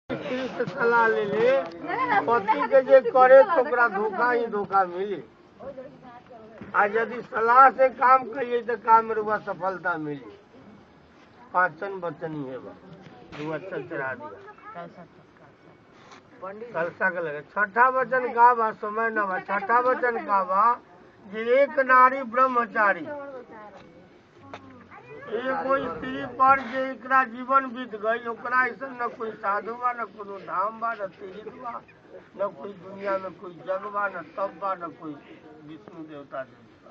स्त्री से सलाह ले ले, पति के जे करे तो ओकरा धोखा ही धोखा मिली। आज यदि सलाह से काम करिए तो काम में रुआ सफलता मिली। पाचन वचन ही है रुआ चरा दिया कलसा के लगे। छठा वचन का बा समय न बा। छठा वचन का बा जे एक नारी ब्रह्मचारी एगो स्त्री पर जे एकरा जीवन बीत गई, ओकरा ऐसा न कोई साधु बा, न कोनो धाम बा, न तीर्थ बा, न कोई दुनिया में कोई जग बा, न तप बा, न कोई विष्णु देवता देवता।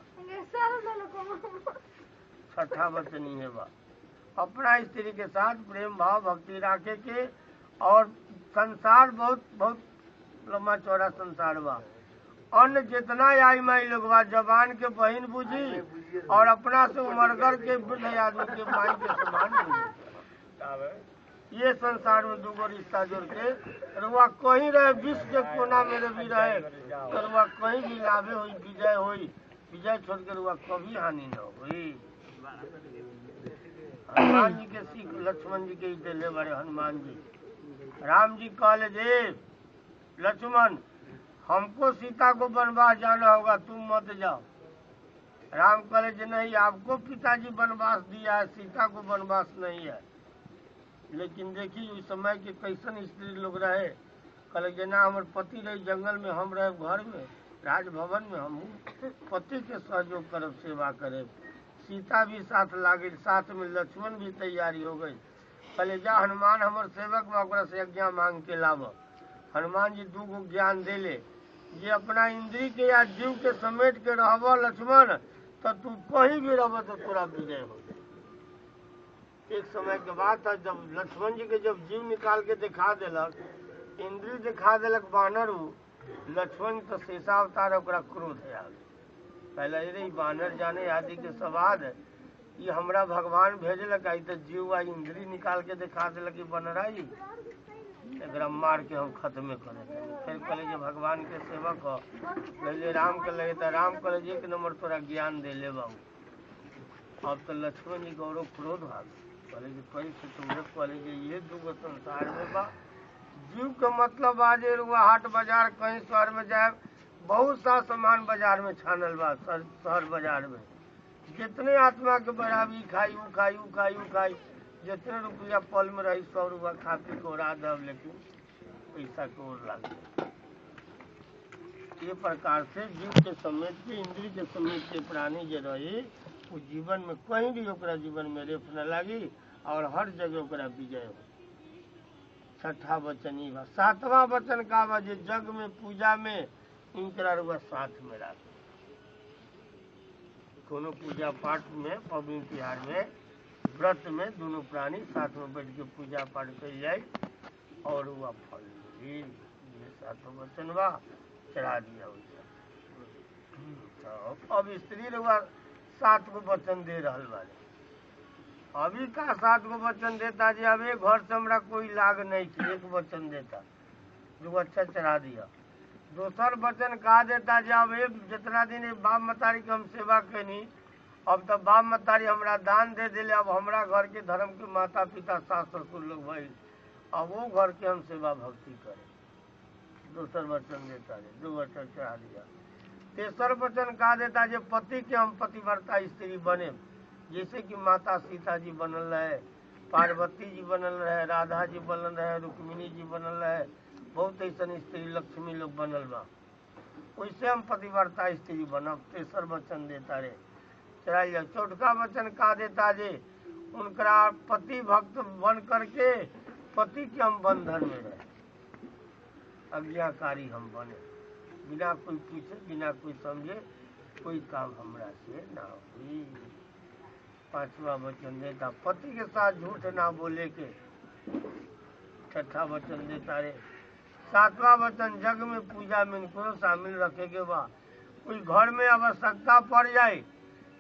छठा वचन ही है बा अपना स्त्री के साथ प्रेम भाव भक्ति राखे के। और संसार बहुत बहुत लंबा चौड़ा संसार बा। अन्न जितना आई माई लोग बा जबान के बहन बुझी और अपना से उमरगर के वृद्ध आदमी के माई के समान बुझी। ये संसार में दूगो रिश्ता जोड़ के रुआ कहीं रहे, विश्व के कोना में भी रहे तो रुआ कहीं भी लाभे हुई विजय हुई। विजय छोड़ के रुआ कभी हानि न हुई। हनुमान जी के सीख लक्ष्मण जी के दिले बड़े। हनुमान जी राम जी कहले जे लक्ष्मण हमको सीता को वनवास जाना होगा, तुम मत जाओ। राम कहले जे नहीं, आपको पिताजी वनवास दिया है, सीता को वनवास नहीं है। लेकिन देखिए उस समय के कैसन स्त्री लोग रहे। कहले जे ना हमारे पति रहे जंगल में, हम रहे घर में राजभवन में, हम पति के सहयोग करब सेवा करे। सीता भी साथ लागे, साथ में लक्ष्मण भी तैयारी हो गई। कहले जा हनुमान हमारे सेवक में से आज्ञा मांग के लाव। हनुमान जी दूगो ज्ञान देले जे अपना इंद्री के या जीव के समेट के रहब लक्ष्मण तो तू कहीं भी रह तो तोरा विजय हो। एक समय के बाद था जब लक्ष्मण जी के जब जीव निकाल के दिखा दिलक, इंद्री दिखा दिलक बानर, लक्ष्मण तो शेषावतार ओकरा क्रोध है। पहले रे बानर जाने आदि के सवाद ये हमरा भगवान भेजलक, आई तो जीव आई इंद्री निकाल के दिखा दिलक बनराई एकरा मार के हम खत्मे करे। फिर कहले जे भगवान के सेवक हो, कहले राम के लगे तो राम कहले जे एक नंबर तोरा ज्ञान दे ले बाबू। अब तो लक्ष्मण जी गौरव क्रोध भाग कहले जे कहीं से तुम्हें कहले जे ये दूगो संसार में बा। जीव के मतलब आज रुआ हाट बाजार कहीं शहर में जाए, बहुत सा सामान बाजार में छानल बा। शहर बाजार में जितने आत्मा के बराबरी खाई उ खाई उ खाई उ खाई, जितने रुपया पल में रही 100 रुपया खा पी के उड़ा दब, लेकिन पैसा को और लाग। ये प्रकार से जीव के समेत के इंद्री के समेत के प्राणी जो रही वो जीवन में कहीं भी ओकरा जीवन में रेफ न लागी और हर जगह ओकरा विजय हो। छठा वचन ही बा। सातवां वचन का बा जे जग में पूजा में इनकरा रुआ साथ में रख। कोनो पूजा पाठ में पवित्र त्योहार में व्रत में दोनों प्राणी साथ में बैठ के पूजा पाठ कर जाए और वह फल मिली। ये सातों वचन बा चढ़ा दिया तो अब स्त्री लोग 7 गो वचन दे रहल वाले। अभी का 7 गो वचन देता जी अब एक घर से हमरा कोई लाग नहीं थी, एक वचन देता जो अच्छा चढ़ा दिया। दूसर वचन कहा देता जब एक जितना दिन बाप मतारी के हम सेवा कैनी, अब तो बाप मतारी हमरा दान दे दिले, अब हमरा घर के धर्म के माता पिता सास ससुर लोग भाई, अब वो घर के हम सेवा भक्ति करें। दूसर वचन देता है, 2 वचन चढ़ा दिया। तेसर वचन कहा देता जब पति के हम पतिव्रता स्त्री बने, जैसे कि माता सीता जी बनल रहे, पार्वती जी बनल रहे, राधा जी बनल रहे, रुक्मिणी जी बनल रहे, बहुत ऐसा स्त्री लक्ष्मी लोग बनल बा, वैसे हम पतिव्रता स्त्री बनब। तेसर वचन देता रे चढ़ाई जाए। चौथा वचन कहा देता जे उनका पति भक्त बन करके पति के हम बंधन में रहे, आज्ञाकारी हम बने, बिना कोई पूछे बिना कोई समझे कोई काम हमरा से ना हुई। 5वां वचन देता पति के साथ झूठ ना बोले के। 6ठा वचन देता रे। 7वां वचन जग में पूजा में इनको शामिल रखे के बा। कोई घर में आवश्यकता पड़ जाए,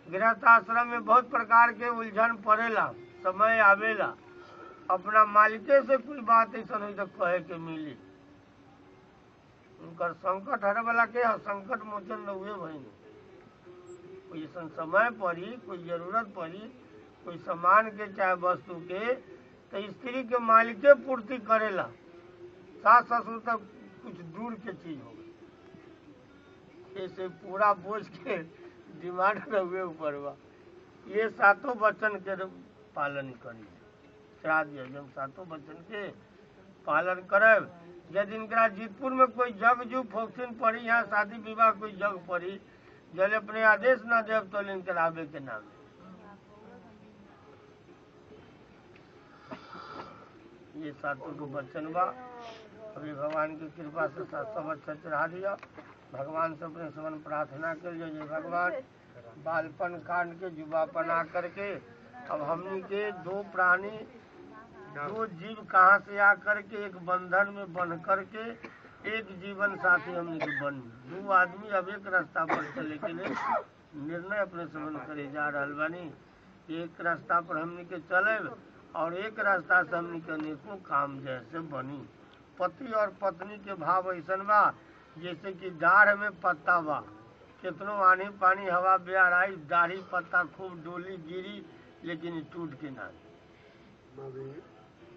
गृहस्थ आश्रम में बहुत प्रकार के उलझन पड़ेला, समय आवेला, अपना मालिके से कोई बात ऐसा नहीं तो कहे के मिली। उनकर संकट हर वाला के संकट मोचन हुए भाई। कोई ऐसा समय पड़ी, कोई जरूरत पड़ी, कोई सामान के चाहे वस्तु के, तो स्त्री के मालिके पूर्ति करेला। सास ससुर तक कुछ दूर के चीज हो गई। ऐसे पूरा बोझ के डिमांड रहे ऊपर बा। ये सातों वचन के पालन करी, श्राद्ध यज्ञ सातों वचन के पालन करे। यदि इनकरा जीतपुर में कोई जग जू फोक्सिन पड़ी, यहाँ शादी विवाह कोई जग पड़ी, जल अपने आदेश न देव तो इनकर आवे के नाम। ये सातों को वचन बा। अभी भगवान की कृपा से 700 वचन चढ़ा दिया। भगवान से अपने समन प्रार्थना कर जो भगवान बालपन कांड के जुबापन आकर के अब हमनी के दो प्राणी दो जीव कहाँ से आकर के एक बंधन में बन करके एक जीवन साथी हमने के बन, दो आदमी अब एक रास्ता पर चले के लिए निर्णय अपने समन करे जा रहा बानी। एक रास्ता पर हमने के चले और एक रास्ता से हमने के अनेकों काम जैसे बनी। पति और पत्नी के भाव ऐसा बा जैसे कि डाढ़ में पत्ता बा, कितनो आनी पानी हवा बिहार आई, दाढ़ी पत्ता खूब डोली गिरी लेकिन टूट के ना।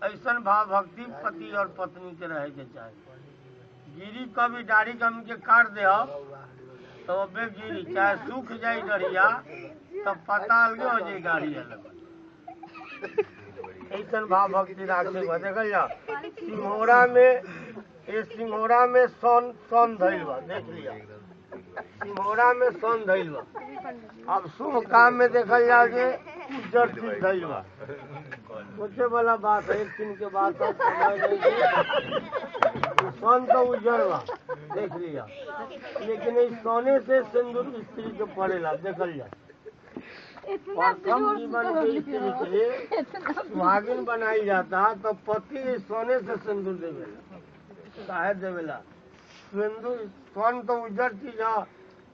ऐसा भाव भक्ति पति और पत्नी के रहे के चाहिए। गिरी कभी दाढ़ी कम के काट दे तो अबे गिरी, चाहे सूख जाये डरिया तो पता अलगे हो जाये गाड़ी अलग। ऐसा भाव भक्ति रखे देखल जा। सिंघोरा में सोन धैल बा, देख लिया सिंघोरा में सोन धैल बा। अब शुभ काम में देखल जाओ जे उज्जर चीज धैल बा। सोचे वाला बात है, एक दिन के बाद सोन तो उज्जर बा देख लिया, लेकिन इस सोने से सिंदूर स्त्री के पड़ेला देखल जा। प्रथम जीवन के स्त्री के सुहागिन बनाई जाता तो पति सोने से सिंदूर देवेला, काहे देवेला? सिंदूर सोन तो उज्जर चीज है,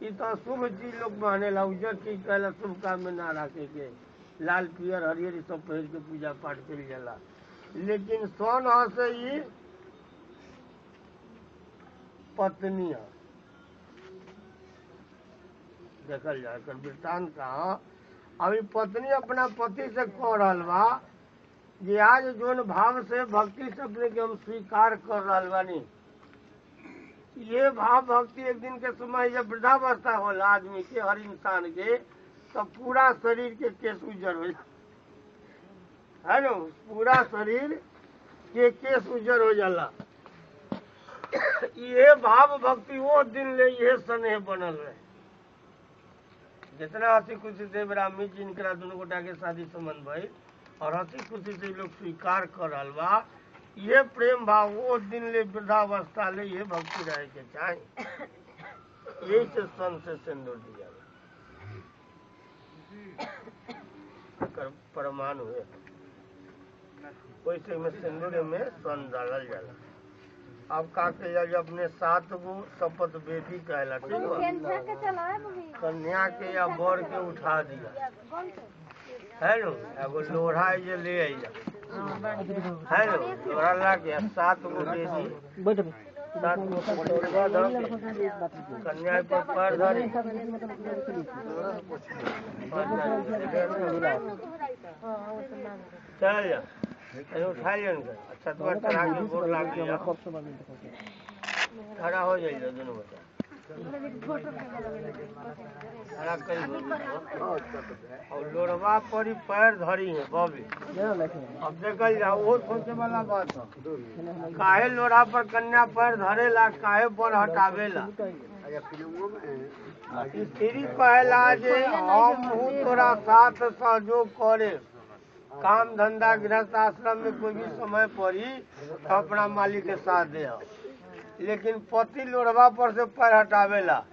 ये तो शुभ चीज लोग मानेला। उज्जर चीज कहला शुभ काम में ना रखे के, लाल पियर हरियर सब पहन के पूजा पाठ कर जाला। लेकिन सोन से ये पत्नी है देखल जाए कर वृत्तांत कहा। अभी पत्नी अपना पति से कह रहा बा कि आज जोन भाव से भक्ति से अपने के हम स्वीकार कर रहा बानी, ये भाव भक्ति एक दिन के समय जब वृद्धावस्था होला आदमी के, हर इंसान के, तो पूरा शरीर के केस उज्जर हो है ना, पूरा शरीर के केस उज्जर हो जाला। ये भाव भक्ति वो दिन ले ये स्नेह बनल रहे। जितना हंसी खुशी से ब्राह्मी जी इनकरा दोनों गोटा के शादी संबंध भई और हंसी खुशी से लोग स्वीकार कर रहा बा, ये प्रेम भाव वो दिन ले वृद्धावस्था ले ये भक्ति रहे के चाहे। यही से सन से सिंदूर दिया प्रमाण हुए, वैसे में सिंदूर में सन डालल जाला। अब का कहिया अपने 7 गो शपथ बेटी कहला, ठीक है, कन्या के या बर के उठा दिया है नो, एगो लोढ़ा ये ले आइया है नो, लोढ़ा ला के 7 गो बेटी 7 गो कटोरवा धर कन्या पर पैर धरे चल जा उठा लिया। अच्छा तुम्हारे चढ़ा के गोर लाग गया, खड़ा हो जाइए दोनों बच्चा खड़ा कर और लोढ़वा पर ही पैर धरी है बबी। अब देखल जाओ वो सोचे वाला बात है, काहे लोढ़ा पर कन्या पैर धरेला, काहे पर हटावेला। स्त्री कहला जे हम तोरा साथ सहयोग करे, काम धंधा गृहस्थ आश्रम में कोई भी समय पड़ी तो अपना मालिक के साथ दे। लेकिन पति लोढ़वा पर से पैर हटावेला।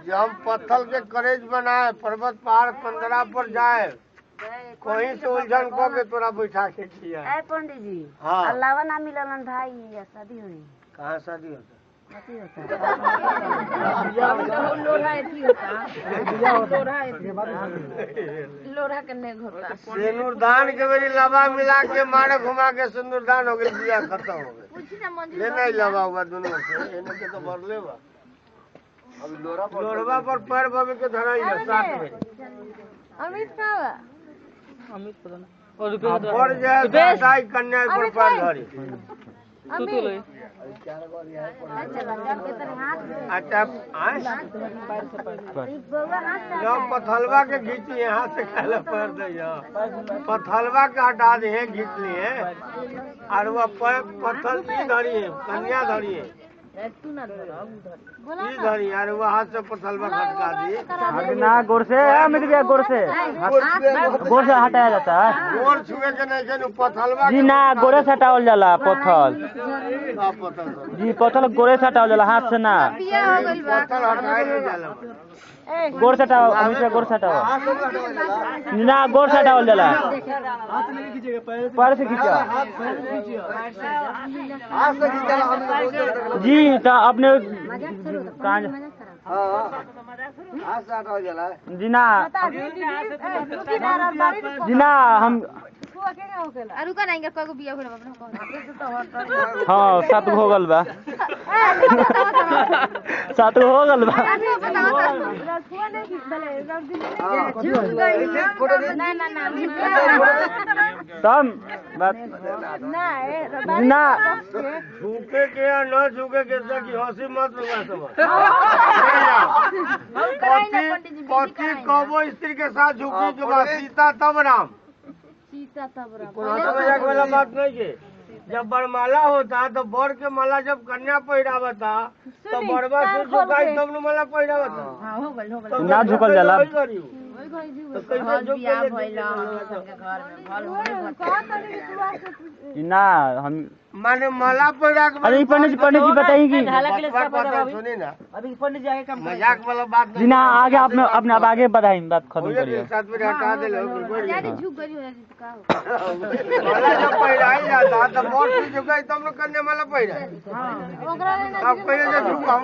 जब हम पत्थर के करेज बनाए, पर्वत पहाड़ 15 पर जाए, कहीं से उलझन को के तोरा बैठा के किया। पंडित जी हाँ अलावा ना मिलन भाई या शादी हुई? कहाँ शादी होता? लोढ़ा करने होता सिंदूरदान के मेरी लवा मिला के मारे घुमा के सिंदूरदान हो गई, बिया खत्म हो गई। लेना ही लवा हुआ दोनों से, इन्हें के तो भर ले बा। अब लोढ़वा पर पैर बबे के धराई है 7 में। अमित का और जाए कन्या पर पैर धरी अच्छा पथलवा के घींची यहाँ से खाला पैर दे पथलवा के हटा दे घींच लिए और वह पत्थर की धरी है कन्या धरी है धरी यार वहाँ से पथलवा खटका दी ना गोर से मिल गया गोर से हटाया जाता है गोर छुए के नहीं पथलवा जी ना गोरे से हटावल जाला पत्थल जी पत्थल गोरे से हटावल जाला हाथ से ना पत्थल हटाए नहीं जाला गोर से हटाओ हमेशा गोर से हटाओ ना गोर से हटावल जाला पैर से खींचा जी तो अपने जी ना हम रुका नहीं कोई को बिया भेड़ अपने हाँ 7 हो गल बा 7 हो गल बा तब ना झुके के या न झुके के कि हंसी मत लगा सब पति कबो स्त्री के साथ झुकी के बाद सीता तब राम मजाक वाला बात नहीं के जब बरमाला होता तो बर के माला जब कन्या पहिरावता तो बरवा से झुकाई तब न माला पहिरावता ना झुकल जाला तो कैसे झुक ना हम माने माला पहिरा के अरे पंडित जी बताइए सुनी ना अभी पंडित जी आगे मजाक वाला बात जी ना आगे अपने अब आगे बढ़ाई बात खत्म करिए साथ में हटा दे माला जब पहिराई जाता तो बहुत से झुकाई तब लोग करने माला पहिरा अब पहले जब झुका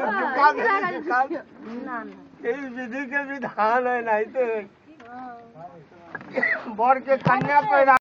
विधि के विधान है नहीं तो बर के कन्या पहिरा